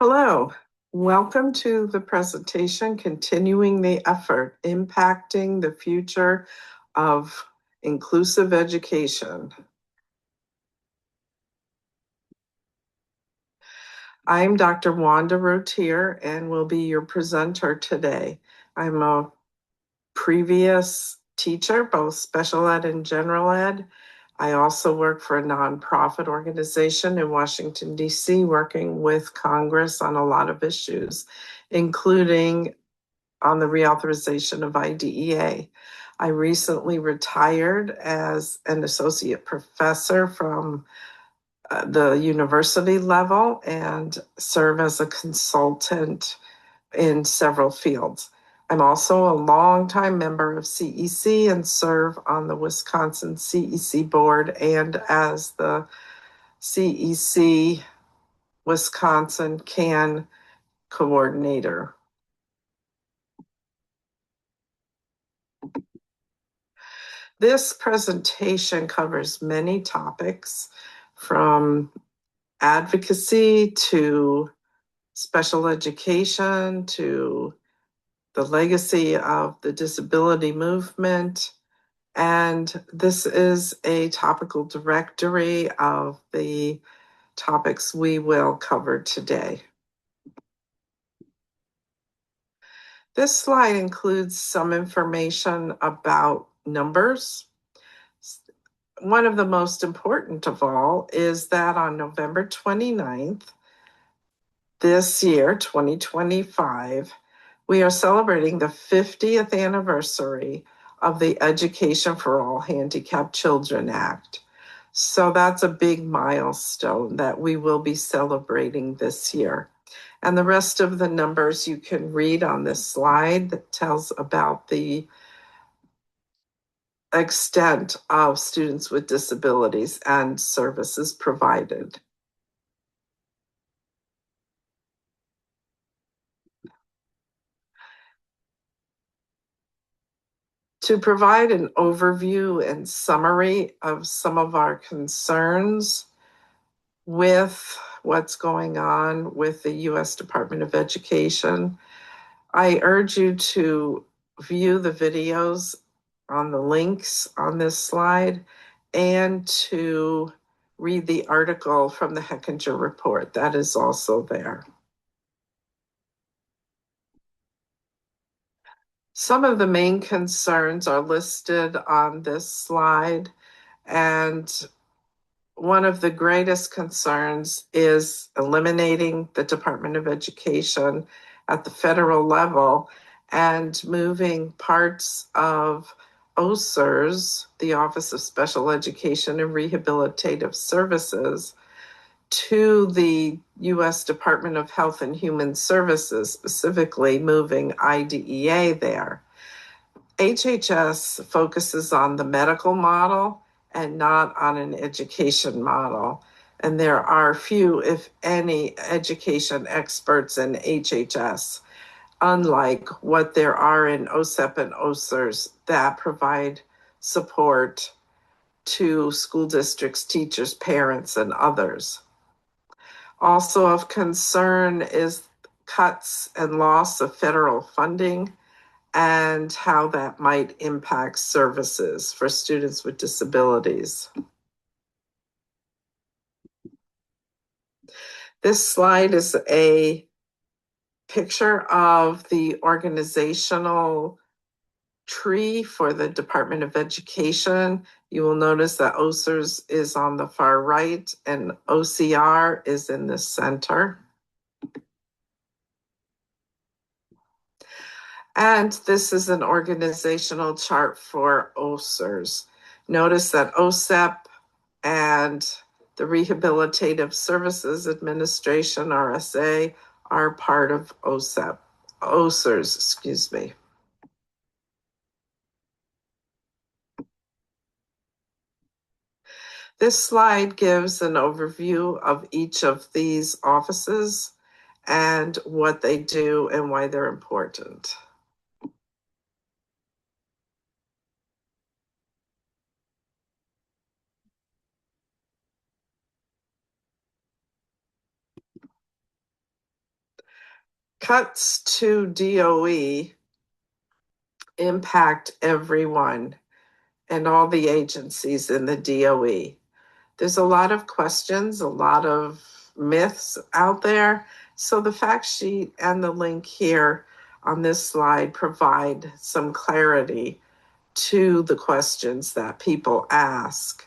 Hello, welcome to the presentation, Continuing the Effort, Impacting the Future of Inclusive Education. I'm Dr. Wanda Routier and will be your presenter today. I'm a previous teacher, both special ed and general ed. I also work for a nonprofit organization in Washington, D.C., working with Congress on a lot of issues, including on the reauthorization of IDEA. I recently retired as an associate professor from the university level and serve as a consultant in several fields. I'm also a longtime member of CEC and serve on the Wisconsin CEC board and as the CEC Wisconsin CAN coordinator. This presentation covers many topics from advocacy to special education to the legacy of the disability movement. And this is a topical directory of the topics we will cover today. This slide includes some information about numbers. One of the most important of all is that on November 29th, this year, 2025, we are celebrating the 50th anniversary of the Education for All Handicapped Children Act. So that's a big milestone that we will be celebrating this year. And the rest of the numbers you can read on this slide that tells about the extent of students with disabilities and services provided. To provide an overview and summary of some of our concerns with what's going on with the U.S. Department of Education, I urge you to view the videos on the links on this slide and to read the article from the Hechinger report that is also there. Some of the main concerns are listed on this slide, and one of the greatest concerns is eliminating the Department of Education at the federal level and moving parts of OSERS, the Office of Special Education and Rehabilitative Services, to the U.S. Department of Health and Human Services, specifically moving IDEA there. HHS focuses on the medical model and not on an education model. And there are few, if any, education experts in HHS, unlike what there are in OSEP and OSERS that provide support to school districts, teachers, parents, and others. Also of concern is cuts and loss of federal funding and how that might impact services for students with disabilities. This slide is a picture of the organizational tree for the Department of Education. You will notice that OSERS is on the far right and OCR is in the center. And this is an organizational chart for OSERS. Notice that OSEP and the Rehabilitative Services Administration, RSA, are part of OSERS, excuse me. This slide gives an overview of each of these offices and what they do and why they're important. Cuts to DOE impact everyone and all the agencies in the DOE. There's a lot of questions, a lot of myths out there. So the fact sheet and the link here on this slide provide some clarity to the questions that people ask.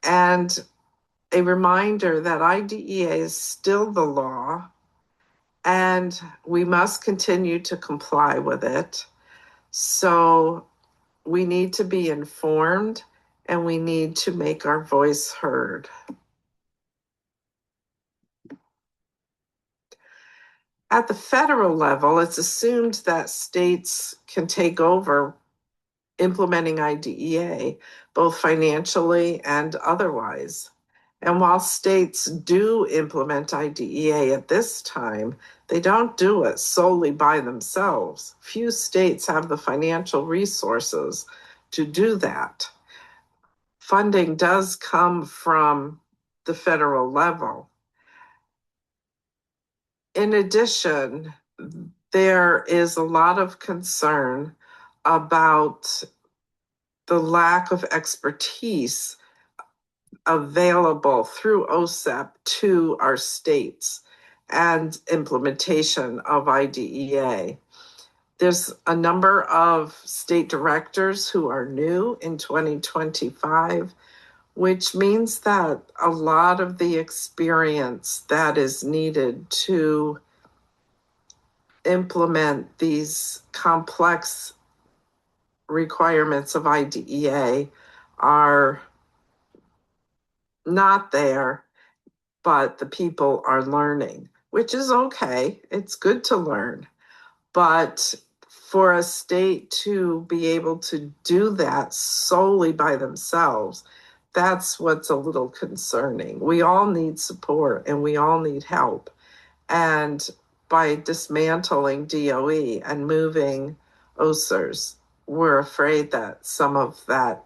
And a reminder that IDEA is still the law and we must continue to comply with it. So we need to be informed and we need to make our voice heard. At the federal level, it's assumed that states can take over implementing IDEA, both financially and otherwise. And while states do implement IDEA at this time, they don't do it solely by themselves. Few states have the financial resources to do that. Funding does come from the federal level. In addition, there is a lot of concern about the lack of expertise available through OSEP to our states and implementation of IDEA. There's a number of state directors who are new in 2025, which means that a lot of the experience that is needed to implement these complex requirements of IDEA are not there, but the people are learning, which is okay. It's good to learn. But for a state to be able to do that solely by themselves, that's what's a little concerning. We all need support and we all need help. And by dismantling DOE and moving OSERs, we're afraid that some of that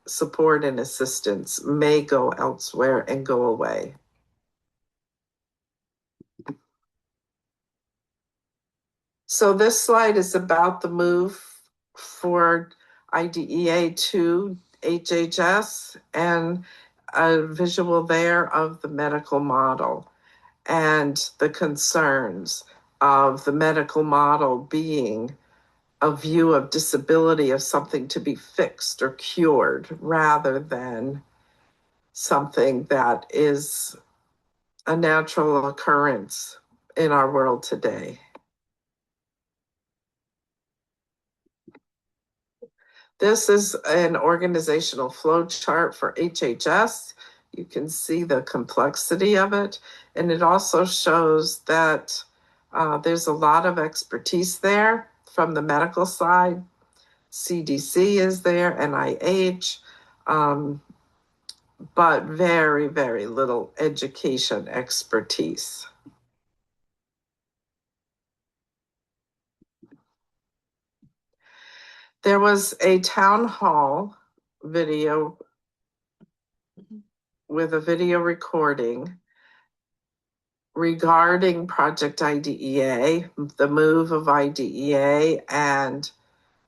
support and assistance may go elsewhere and go away. So this slide is about the move for IDEA to HHS and a visual there of the medical model and the concerns of the medical model being a view of disability of something to be fixed or cured rather than something that is a natural occurrence in our world today. This is an organizational flow chart for HHS. You can see the complexity of it, and it also shows that there's a lot of expertise there from the medical side. CDC is there, NIH, but very, very little education expertise. There was a town hall video with a video recording regarding Project IDEA, the move of IDEA, and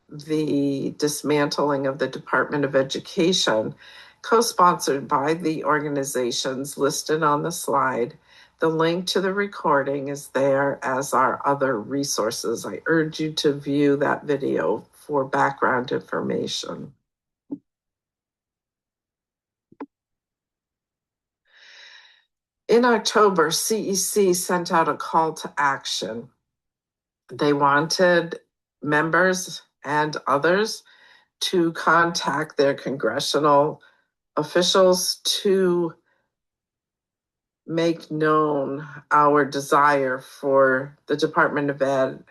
the dismantling of the Department of Education, co-sponsored by the organizations listed on the slide. The link to the recording is there, as are other resources. I urge you to view that video for background information. In October, CEC sent out a call to action. They wanted members and others to contact their congressional officials to make known our desire for the Department of Ed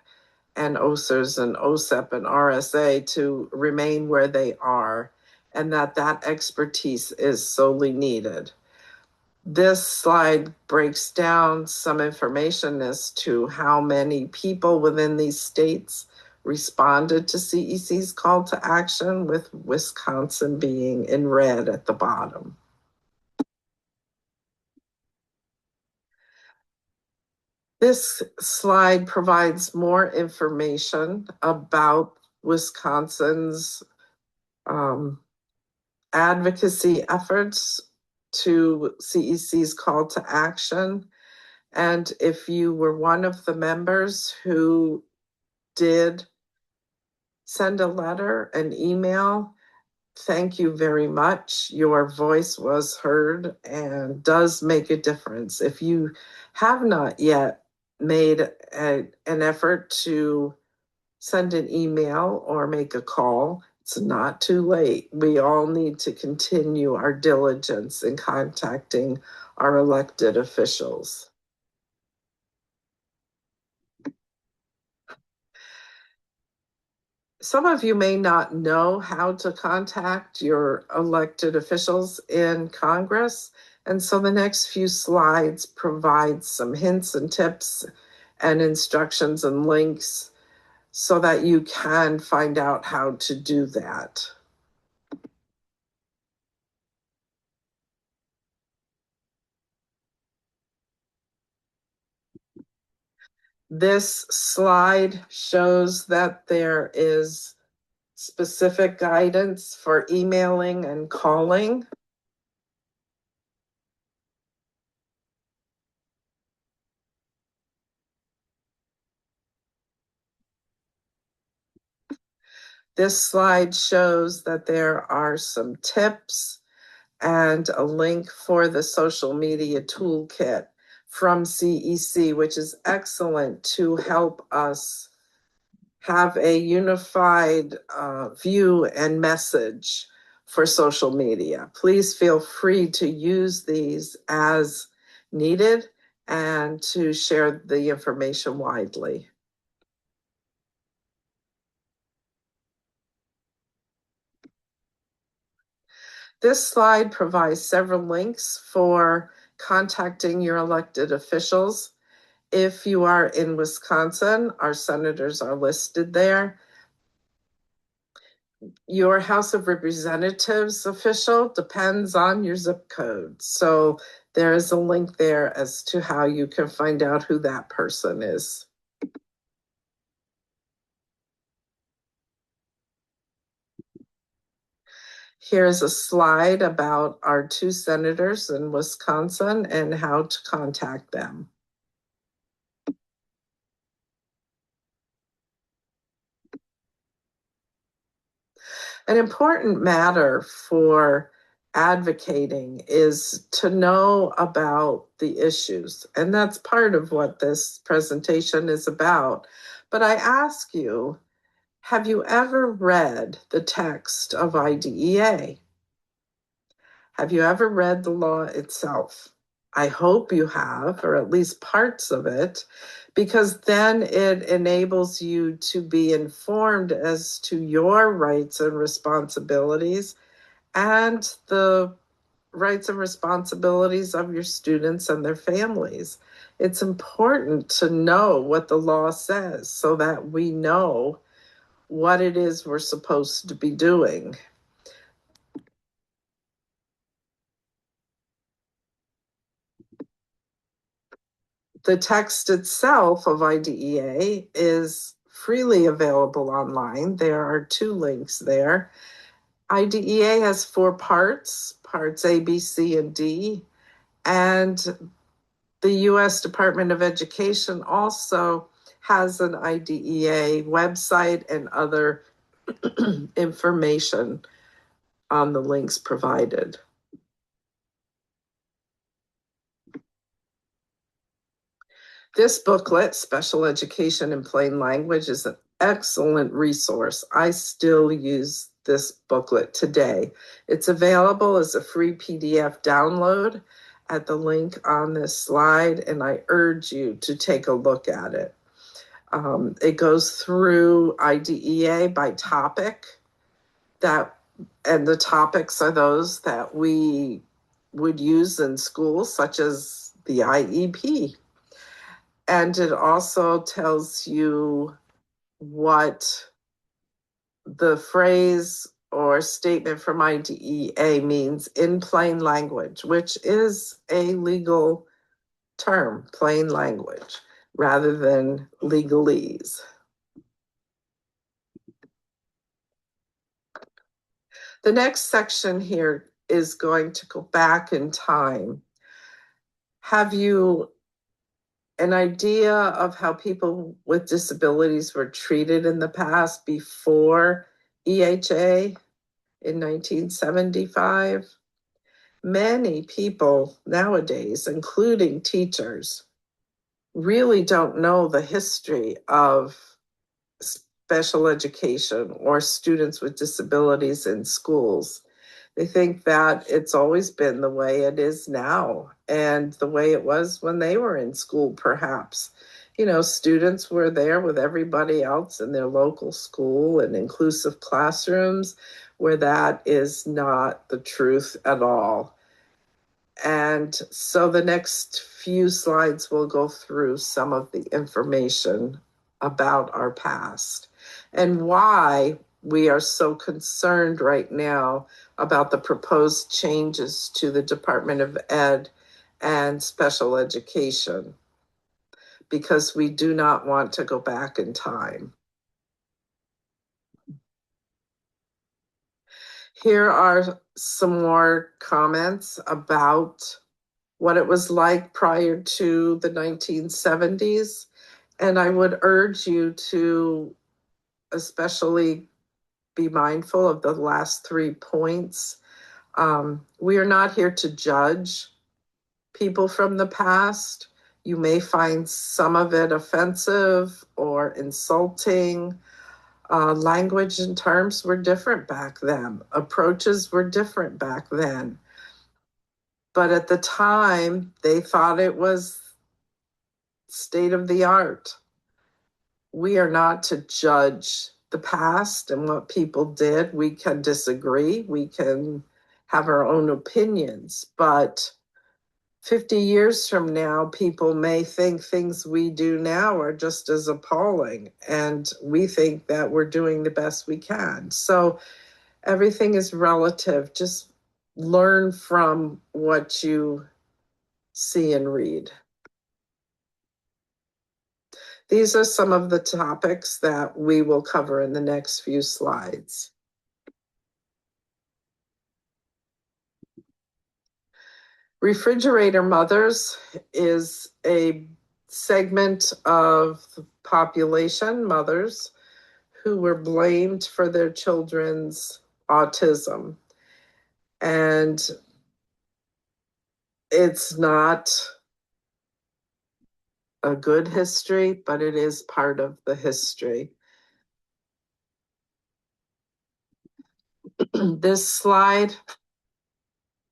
and OSERS and OSEP and RSA to remain where they are, and that expertise is solely needed. This slide breaks down some information as to how many people within these states responded to CEC's call to action, with Wisconsin being in red at the bottom. This slide provides more information about Wisconsin's advocacy efforts to CEC's call to action. And if you were one of the members who did send a letter, an email, thank you very much. Your voice was heard and does make a difference. If you have not yet made an effort to send an email or make a call, it's not too late. We all need to continue our diligence in contacting our elected officials. Some of you may not know how to contact your elected officials in Congress. And so the next few slides provide some hints and tips and instructions and links so that you can find out how to do that. This slide shows that there is specific guidance for emailing and calling. This slide shows that there are some tips and a link for the social media toolkit from CEC, which is excellent to help us have a unified view and message for social media. Please feel free to use these as needed and to share the information widely. This slide provides several links for contacting your elected officials. If you are in Wisconsin, our senators are listed there. Your House of Representatives official depends on your zip code. So there is a link there as to how you can find out who that person is. Here's a slide about our two senators in Wisconsin and how to contact them. An important matter for advocating is to know about the issues. And that's part of what this presentation is about. But I ask you, have you ever read the text of IDEA? Have you ever read the law itself? I hope you have, or at least parts of it, because then it enables you to be informed as to your rights and responsibilities and the rights and responsibilities of your students and their families. It's important to know what the law says so that we know what it is we're supposed to be doing. The text itself of IDEA is freely available online. There are two links there. IDEA has 4 parts, parts A, B, C, and D. And the U.S. Department of Education also has an IDEA website and other information on the links provided. This booklet, Special Education in Plain Language, is an excellent resource. I still use this booklet today. It's available as a free PDF download at the link on this slide, and I urge you to take a look at it. It goes through IDEA by topic, and the topics are those that we would use in schools, such as the IEP. And it also tells you what the phrase or statement from IDEA means in plain language, which is a legal term, plain language. rather than legalese. The next section here is going to go back in time. Have you an idea of how people with disabilities were treated in the past before EHA in 1975? Many people nowadays, including teachers, really don't know the history of special education or students with disabilities in schools. They think that it's always been the way it is now and the way it was when they were in school, perhaps. You know, students were there with everybody else in their local school and inclusive classrooms, where that is not the truth at all. And so the next few slides will go through some of the information about our past and why we are so concerned right now about the proposed changes to the Department of Ed and special education, because we do not want to go back in time. Here are some more comments about what it was like prior to the 1970s. And I would urge you to especially be mindful of the last 3 points. We are not here to judge people from the past. You may find some of it offensive or insulting. Language and terms were different back then. Approaches were different back then. But at the time, they thought it was state of the art. We are not to judge the past and what people did. We can disagree. We can have our own opinions. But 50 years from now, people may think things we do now are just as appalling. And we think that we're doing the best we can. So everything is relative. Just learn from what you see and read. These are some of the topics that we will cover in the next few slides. Refrigerator mothers is a segment of the population, mothers, who were blamed for their children's autism. And it's not a good history, but it is part of the history. This slide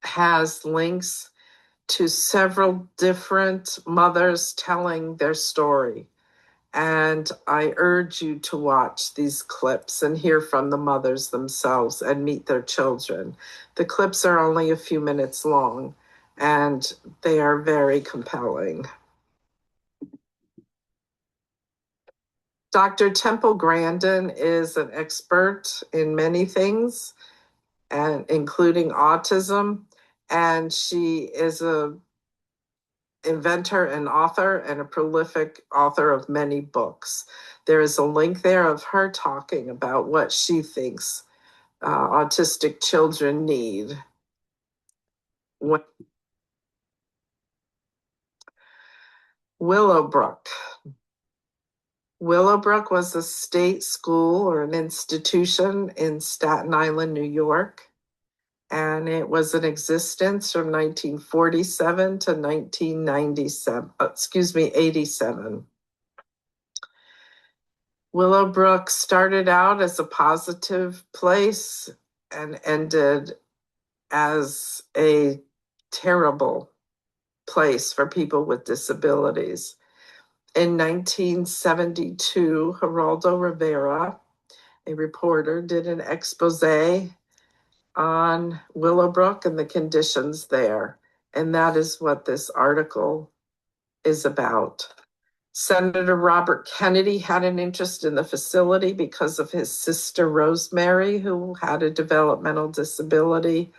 has links to several different mothers telling their story. And I urge you to watch these clips and hear from the mothers themselves and meet their children. The clips are only a few minutes long, and they are very compelling. Dr. Temple Grandin is an expert in many things, and including autism, and she is a inventor and author and a prolific author of many books. There is a link there of her talking about what she thinks autistic children need. Willowbrook. Willowbrook was a state school or an institution in Staten Island, New York. And it was in existence from 1947 to 87. Willowbrook started out as a positive place and ended as a terrible place for people with disabilities. In 1972, Geraldo Rivera, a reporter, did an expose on Willowbrook and the conditions there. And that is what this article is about. Senator Robert Kennedy had an interest in the facility because of his sister Rosemary, who had a developmental disability.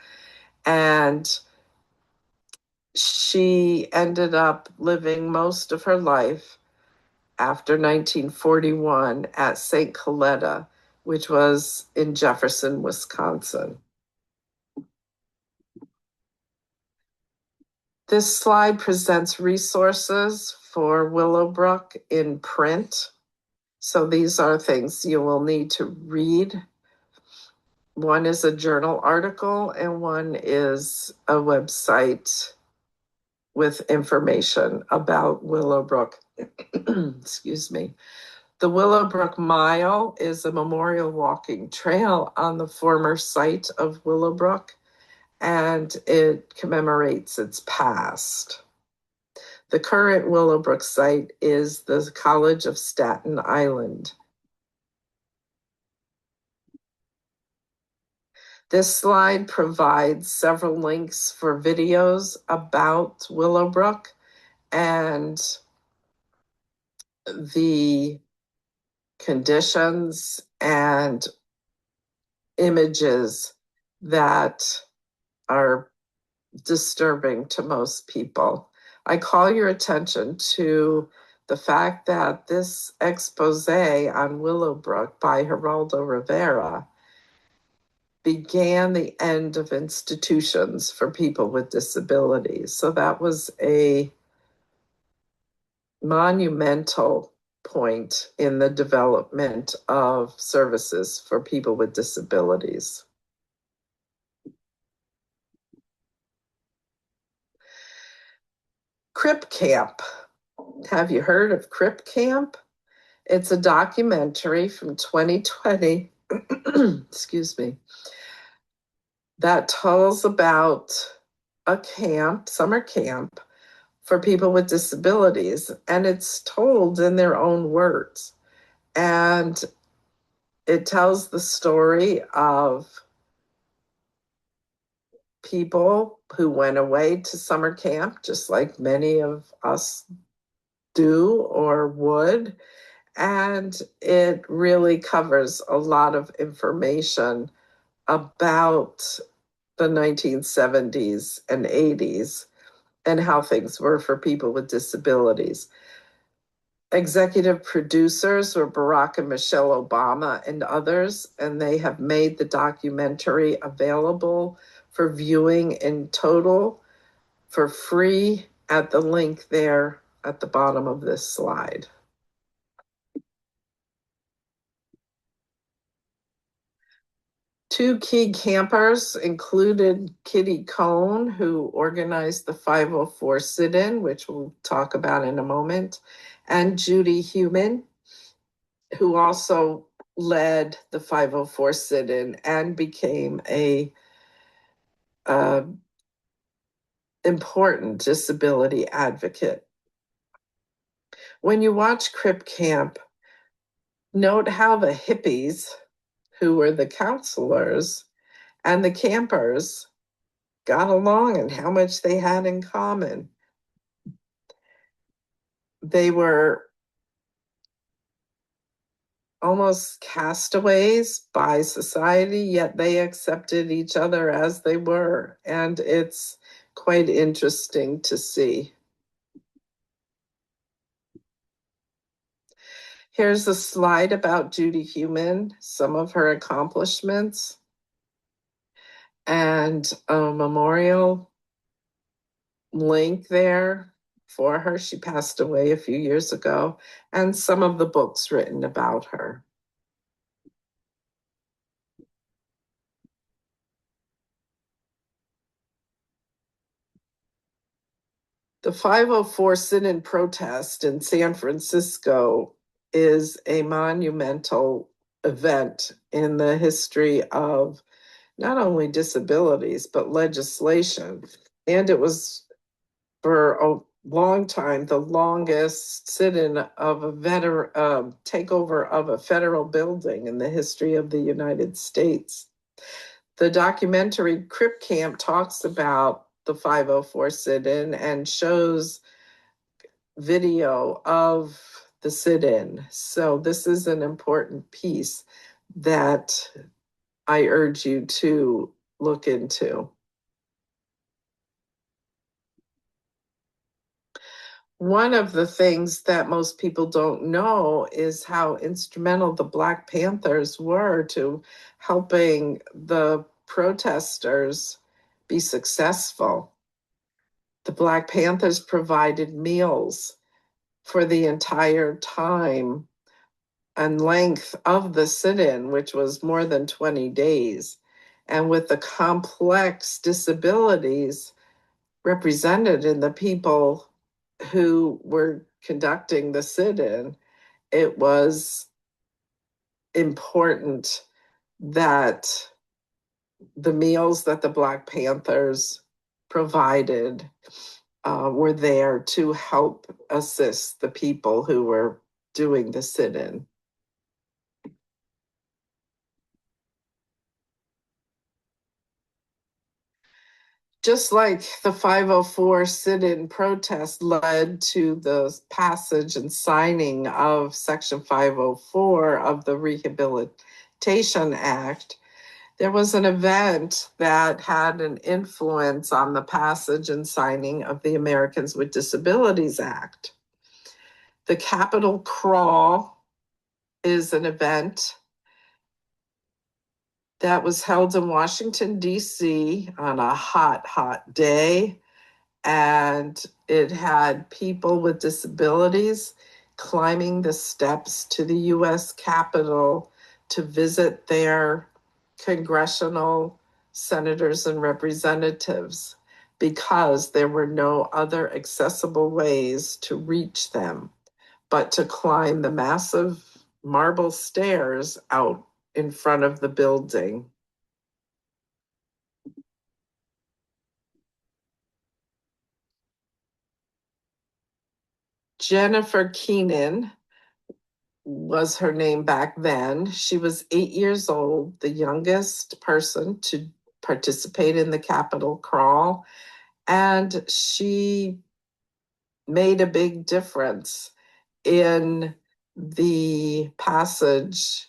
And she ended up living most of her life after 1941 at St. Coletta, which was in Jefferson, Wisconsin. This slide presents resources for Willowbrook in print. So these are things you will need to read. One is a journal article and one is a website with information about Willowbrook. Excuse me. The Willowbrook Mile is a memorial walking trail on the former site of Willowbrook, and it commemorates its past. The current Willowbrook site is the College of Staten Island. This slide provides several links for videos about Willowbrook and the conditions and images that are disturbing to most people. I call your attention to the fact that this expose on Willowbrook by Geraldo Rivera began the end of institutions for people with disabilities. So that was a monumental point in the development of services for people with disabilities. Crip Camp. Have you heard of Crip Camp? It's a documentary from 2020, excuse me, that tells about a camp, summer camp, for people with disabilities, and it's told in their own words. And it tells the story of people who went away to summer camp, just like many of us do or would. And it really covers a lot of information about the 1970s and 80s and how things were for people with disabilities. Executive producers were Barack and Michelle Obama and others, and they have made the documentary available for viewing in total for free at the link there at the bottom of this slide. Two key campers included Kitty Cohn, who organized the 504 sit-in, which we'll talk about in a moment, and Judy Heumann, who also led the 504 sit-in and became a important disability advocate. When you watch Crip Camp, note how the hippies, who were the counselors, and the campers got along and how much they had in common. They were almost castaways by society, yet they accepted each other as they were. And it's quite interesting to see. Here's a slide about Judy Heumann, some of her accomplishments, and a memorial link there for her. She passed away a few years ago, and some of the books written about her. The 504 sit-in protest in San Francisco is a monumental event in the history of not only disabilities, but legislation. And it was for a long time the longest sit-in of a takeover of a federal building in the history of the United States. The documentary Crip Camp talks about the 504 sit-in and shows video of the sit-in. So this is an important piece that I urge you to look into. One of the things that most people don't know is how instrumental the Black Panthers were to helping the protesters be successful. The Black Panthers provided meals for the entire time and length of the sit-in, which was more than 20 days. And with the complex disabilities represented in the people who were conducting the sit-in, it was important that the meals that the Black Panthers provided were there to help assist the people who were doing the sit-in. Just like the 504 sit-in protest led to the passage and signing of Section 504 of the Rehabilitation Act, there was an event that had an influence on the passage and signing of the Americans with Disabilities Act. The Capitol Crawl is an event that was held in Washington, D.C. on a hot, hot day. And it had people with disabilities climbing the steps to the U.S. Capitol to visit their congressional senators and representatives because there were no other accessible ways to reach them but to climb the massive marble stairs out in front of the building. Jennifer Keenan was her name back then. She was 8 years old, the youngest person to participate in the Capitol crawl, and she made a big difference in the passage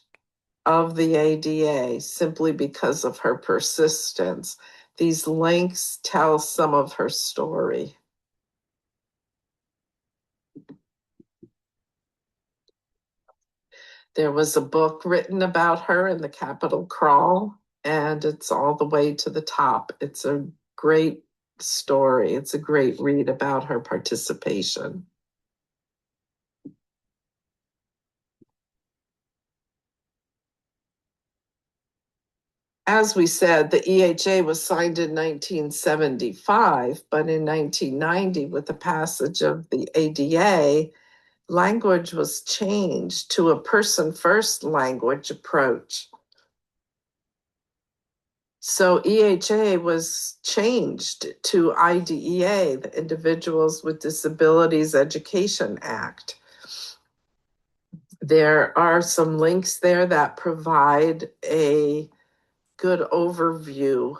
of the ADA simply because of her persistence. These links tell some of her story. There was a book written about her in the Capitol Crawl, and it's all the way to the top. It's a great story. It's a great read about her participation. As we said, the EHA was signed in 1975, but in 1990, with the passage of the ADA, language was changed to a person-first language approach. So EHA was changed to IDEA, the Individuals with Disabilities Education Act. There are some links there that provide a good overview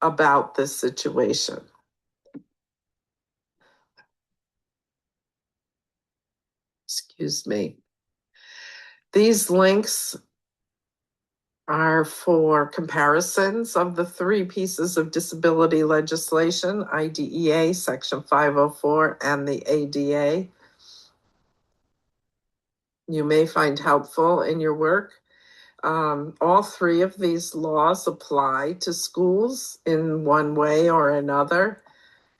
about this situation. Excuse me. These links are for comparisons of the three pieces of disability legislation, IDEA, Section 504, and the ADA. You may find helpful in your work. All three of these laws apply to schools in one way or another,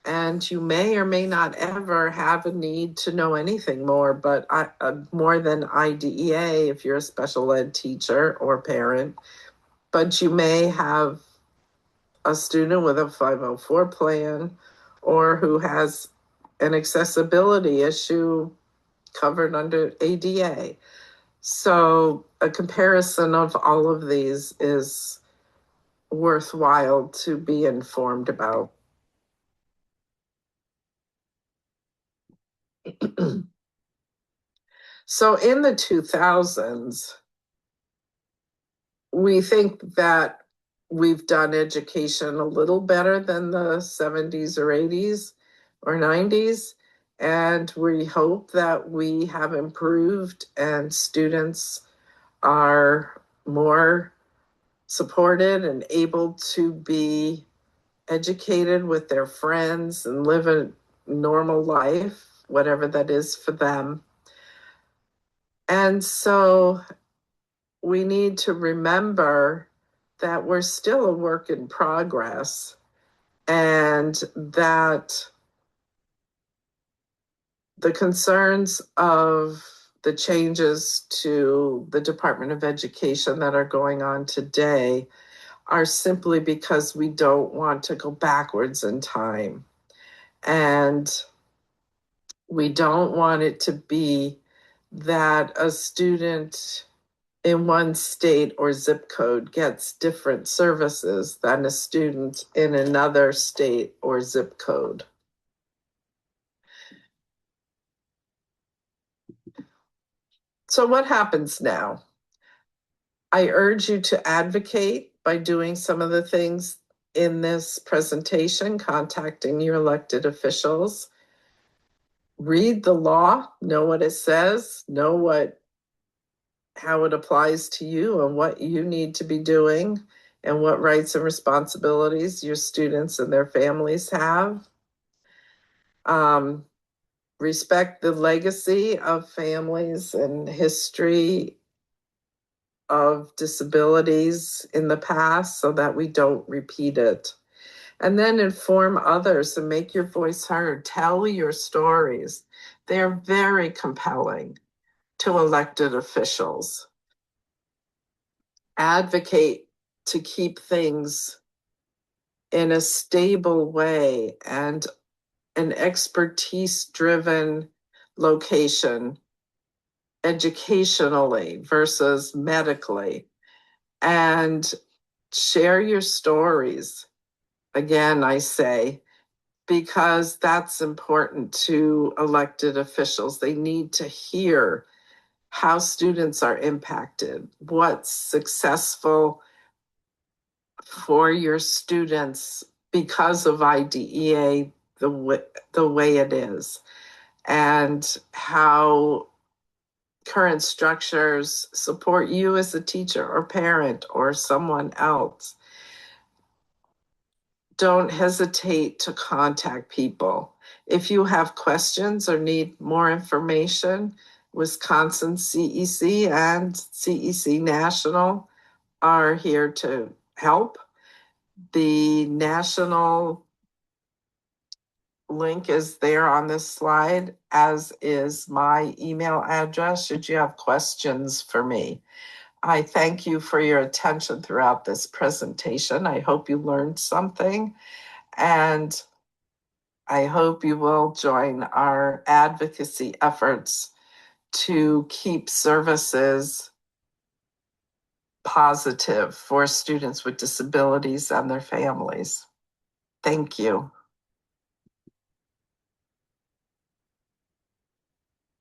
and you may or may not ever have a need to know anything more, but more than IDEA if you're a special ed teacher or parent. But you may have a student with a 504 plan or who has an accessibility issue covered under ADA. So a comparison of all of these is worthwhile to be informed about. So in the 2000s, we think that we've done education a little better than the 70s or 80s or 90s. And we hope that we have improved and students are more supported and able to be educated with their friends and live a normal life. whatever that is for them. And so we need to remember that we're still a work in progress, and that the concerns of the changes to the Department of Education that are going on today are simply because we don't want to go backwards in time. And we don't want it to be that a student in one state or zip code gets different services than a student in another state or zip code. So what happens now? I urge you to advocate by doing some of the things in this presentation, contacting your elected officials. Read the law, know what it says, know how it applies to you and what you need to be doing and what rights and responsibilities your students and their families have. Respect the legacy of families and history of disabilities in the past so that we don't repeat it. And then inform others and make your voice heard. Tell your stories. They're very compelling to elected officials. Advocate to keep things in a stable way and an expertise-driven location, educationally versus medically, and share your stories. Again, I say, because that's important to elected officials. They need to hear how students are impacted, what's successful for your students because of IDEA the way it is, and how current structures support you as a teacher or parent or someone else. Don't hesitate to contact people. If you have questions or need more information, Wisconsin CEC and CEC National are here to help. The national link is there on this slide, as is my email address should you have questions for me. I thank you for your attention throughout this presentation. I hope you learned something, and I hope you will join our advocacy efforts to keep services positive for students with disabilities and their families. Thank you.